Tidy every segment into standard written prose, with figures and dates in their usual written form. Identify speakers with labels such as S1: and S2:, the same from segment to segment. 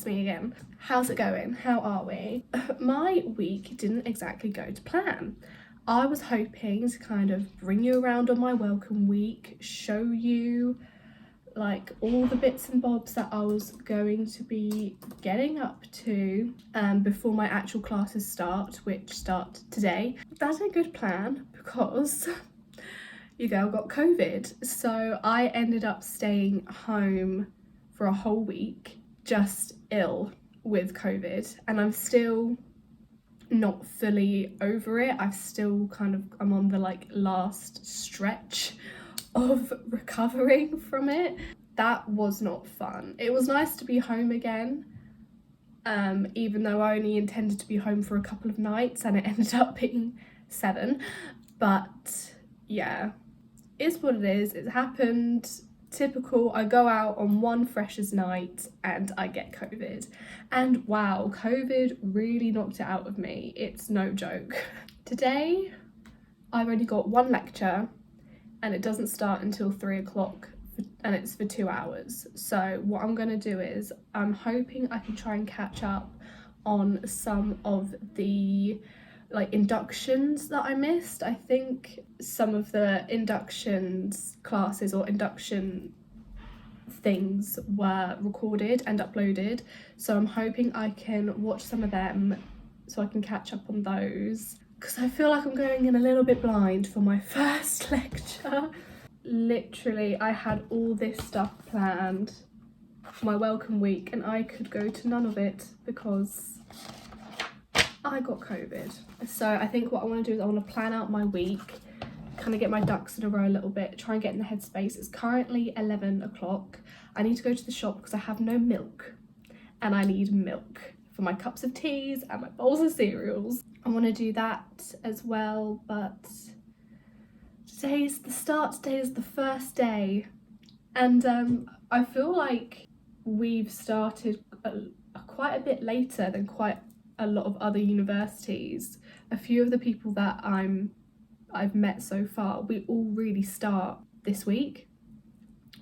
S1: me again. How's it going? How are we? My week didn't exactly go to plan. I was hoping to kind of bring you around on my welcome week, show you like all the bits and bobs that I was going to be getting up to before my actual classes start, which start today. That's a good plan because your girl got COVID, so I ended up staying home for a whole week, just ill with COVID, and I'm still not fully over it. I'm on the like last stretch of recovering from it. That was not fun. It was nice to be home again, even though I only intended to be home for a couple of nights and it ended up being 7. But yeah, it's what it is. It's happened. Typical. I go out on one freshers night and I get COVID. And wow, COVID really knocked it out of me. It's no joke. Today, I've only got one lecture and it doesn't start until 3 o'clock and it's for 2 hours. So what I'm going to do is I'm hoping I can try and catch up on some of the like inductions that I missed. I think some of the inductions classes or induction things were recorded and uploaded, so I'm hoping I can watch some of them so I can catch up on those, because I feel like I'm going in a little bit blind for my first lecture. Literally, I had all this stuff planned for my welcome week and I could go to none of it because I got COVID. So I think what I want to do is I want to plan out my week, kind of get my ducks in a row a little bit, try and get in the headspace. It's currently 11 o'clock. I need to go to the shop because I have no milk and I need milk for my cups of teas and my bowls of cereals. I want to do that as well, but today's the start. Today is the first day and I feel like we've started quite a bit later than quite a lot of other universities. A few of the people that I've met so far, we all really start this week,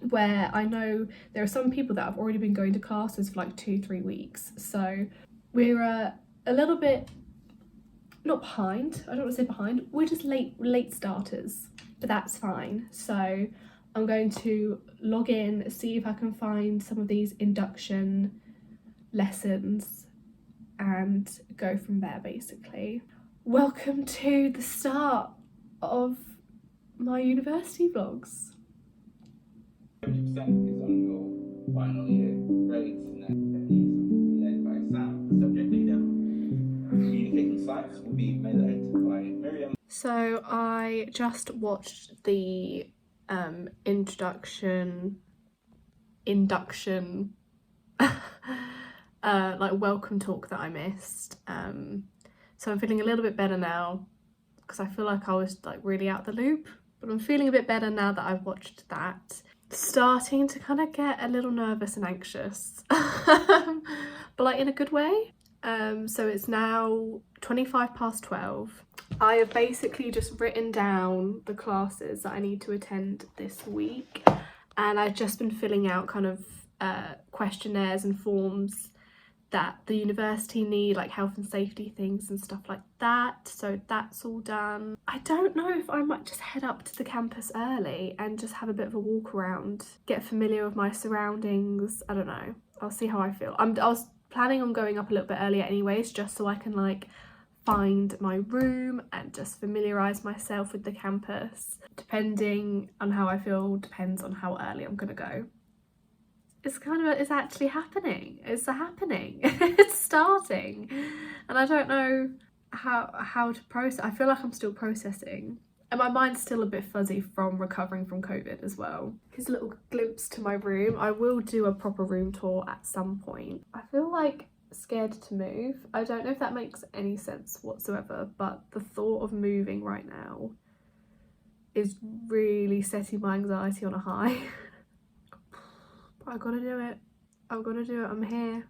S1: where I know there are some people that have already been going to classes for like 2-3 weeks. So we're a little bit, not behind, I don't want to say behind, we're just late starters, but that's fine. So I'm going to log in, see if I can find some of these induction lessons and go from there basically. Welcome to the start of my university vlogs.
S2: 70% is on your final year grades, and then these will be led by Sam, the subject leader. Communicating science will be led by Miriam.
S1: So I just watched the induction like welcome talk that I missed. So I'm feeling a little bit better now because I feel like I was like really out the loop, but I'm feeling a bit better now that I've watched that. Starting to kind of get a little nervous and anxious, but like in a good way. So it's now 12:25. I have basically just written down the classes that I need to attend this week, and I've just been filling out kind of questionnaires and forms that the university need, like health and safety things and stuff like that. So that's all done. I don't know if I might just head up to the campus early and just have a bit of a walk around, get familiar with my surroundings. I don't know. I'll see how I feel. I was planning on going up a little bit earlier anyways, just so I can like find my room and just familiarise myself with the campus. Depending on how I feel, depends on how early I'm gonna go. It's actually happening. It's happening. It's starting. And I don't know how to process. I feel like I'm still processing. And my mind's still a bit fuzzy from recovering from COVID as well. Here's a little glimpse to my room. I will do a proper room tour at some point. I feel like scared to move. I don't know if that makes any sense whatsoever, but the thought of moving right now is really setting my anxiety on a high. I gotta do it. I've gotta do it. I'm here.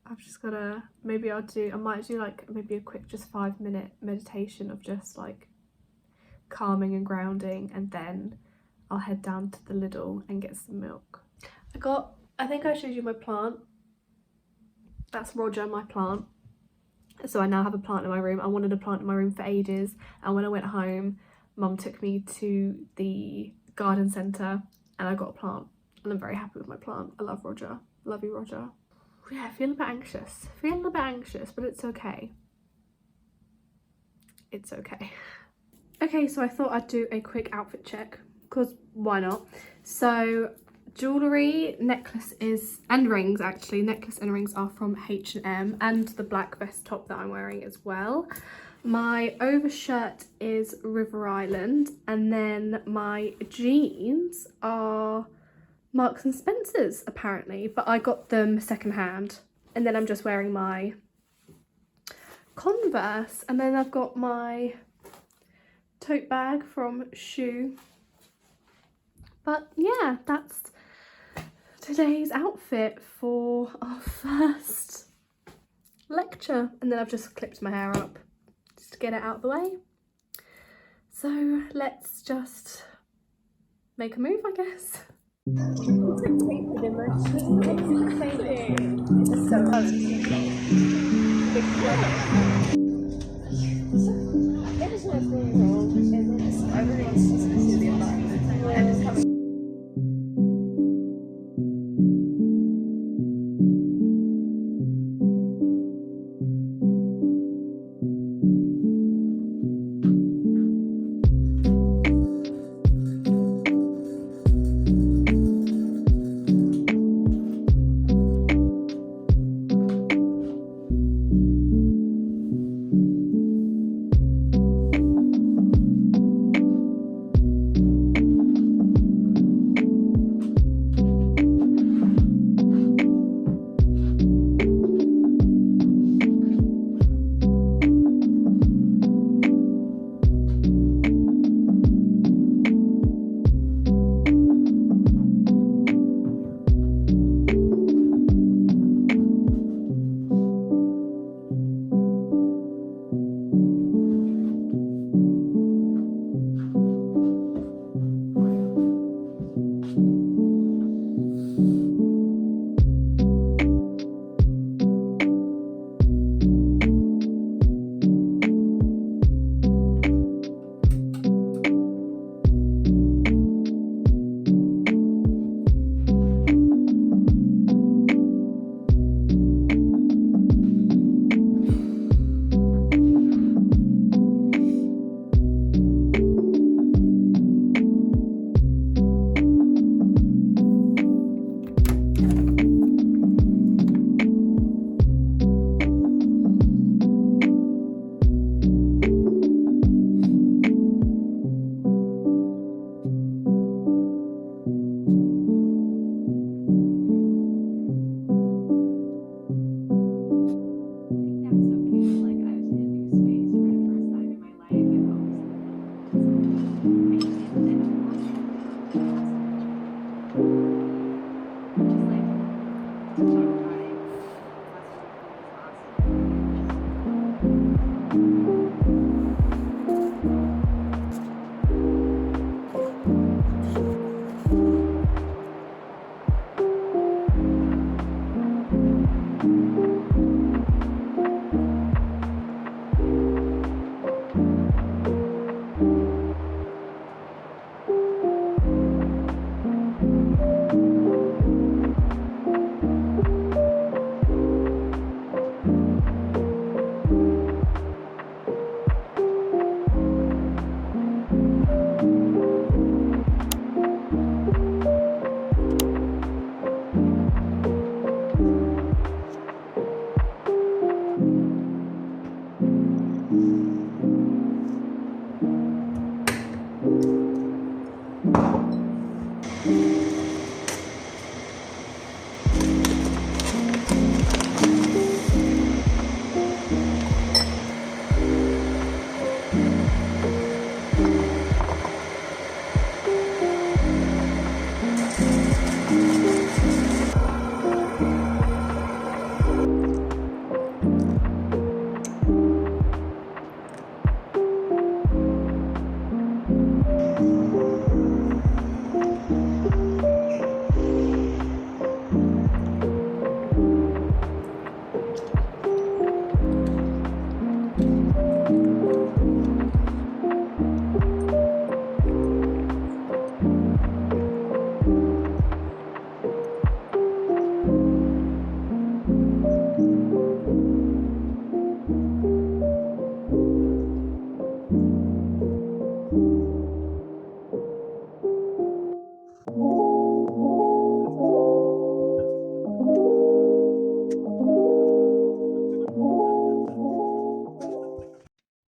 S1: I've just gotta, I might do like maybe a quick just 5-minute meditation of just like calming and grounding, and then I'll head down to the Lidl and get some milk. I think I showed you my plant. That's Roger, my plant. So I now have a plant in my room. I wanted a plant in my room for ages, and when I went home, Mum took me to the garden centre and I got a plant, and I'm very happy with my plant. I love Roger. Love you, Roger. Yeah, feeling a bit anxious. But it's okay. It's okay. Okay, so I thought I'd do a quick outfit check, because why not? So jewellery, necklaces and rings, actually. Necklace and rings are from H&M, and the black vest top that I'm wearing as well. My overshirt is River Island, and then my jeans are Marks and Spencer's apparently, but I got them secondhand. And then I'm just wearing my Converse, and then I've got my tote bag from Shoe. But yeah, that's today's outfit for our first lecture. And then I've just clipped my hair up just to get it out of the way. So let's just make a move, I guess.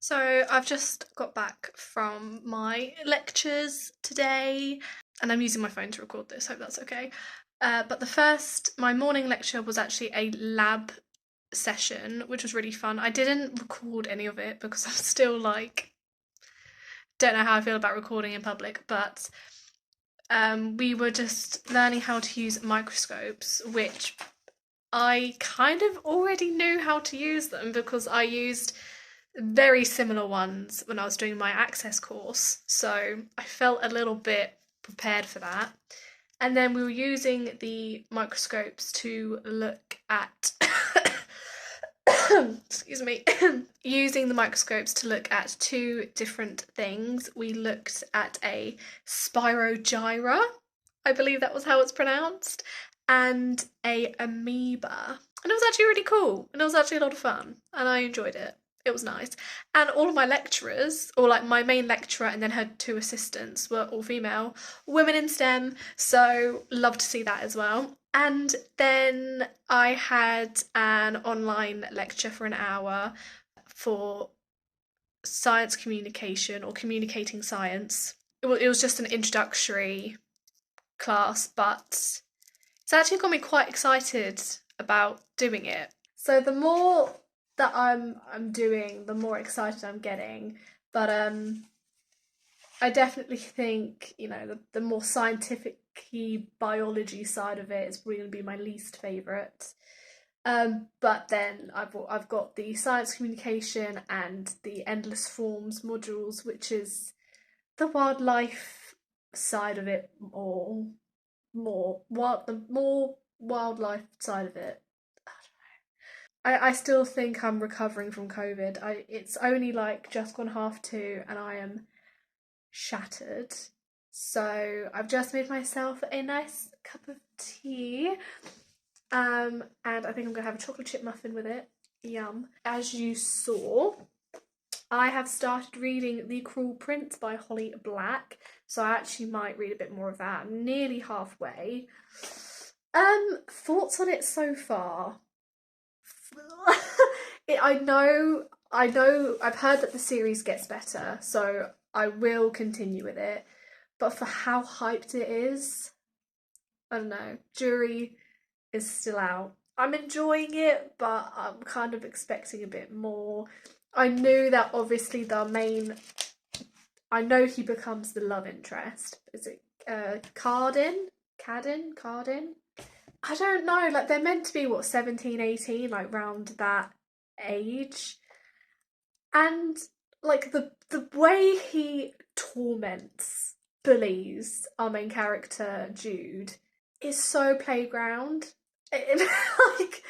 S1: So I've just got back from my lectures today, and I'm using my phone to record this, hope that's okay. But my morning lecture was actually a lab session, which was really fun. I didn't record any of it because I'm still like, don't know how I feel about recording in public, but we were just learning how to use microscopes, which I kind of already knew how to use them because I used very similar ones when I was doing my access course, so I felt a little bit prepared for that. And then we were using the microscopes to look at excuse me, using the microscopes to look at two different things. We looked at a spirogyra, I believe that was how it's pronounced, and a amoeba. And it was actually really cool, and it was actually a lot of fun, and I enjoyed it. It was nice. And all of my lecturers, or like my main lecturer and then her two assistants, were all female, women in STEM, so love to see that as well. And then I had an online lecture for an hour for science communication or communicating science. It was just an introductory class, but it's actually got me quite excited about doing it. So the more that I'm doing, the more excited I'm getting. But I definitely think, you know, the more scientific biology side of it is probably going to be my least favourite. But then I've got the science communication and the endless forms modules, which is the wildlife side of it, or the more wildlife side of it. I still think I'm recovering from COVID. It's only like just gone 2:30 and I am shattered. So I've just made myself a nice cup of tea. And I think I'm gonna have a chocolate chip muffin with it. Yum. As you saw, I have started reading The Cruel Prince by Holly Black. So I actually might read a bit more of that. I'm nearly halfway. Thoughts on it so far? I know, I've heard that the series gets better, so I will continue with it. But for how hyped it is, I don't know. Jury is still out. I'm enjoying it, but I'm kind of expecting a bit more. I knew that obviously I know he becomes the love interest. Is it Cardin? Cardin? I don't know, like they're meant to be what, 17, 18, like round that age. And like the way he torments, bullies our main character Jude is so playground. Like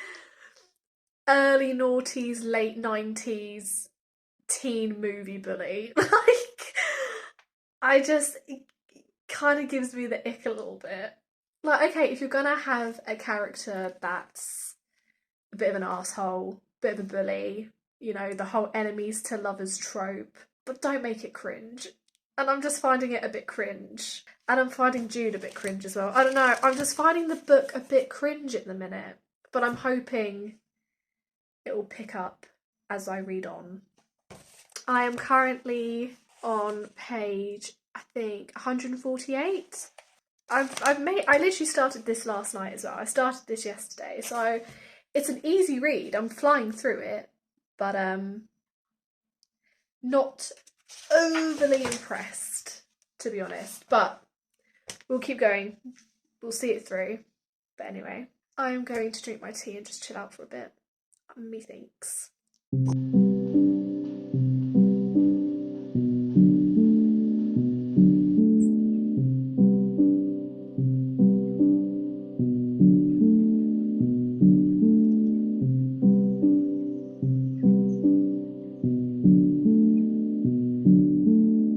S1: early noughties, late 90s teen movie bully. Like I just, it kind of gives me the ick a little bit. Like, okay, if you're gonna have a character that's a bit of an asshole, bit of a bully, you know, the whole enemies to lovers trope, but don't make it cringe. And I'm just finding it a bit cringe. And I'm finding Jude a bit cringe as well. I don't know, I'm just finding the book a bit cringe at the minute, but I'm hoping it will pick up as I read on. I am currently on page, I think, 148. I literally started this last night as well. I started this yesterday, so it's an easy read. I'm flying through it, but not overly impressed, to be honest. But we'll keep going. We'll see it through. But anyway, I'm going to drink my tea and just chill out for a bit. Methinks.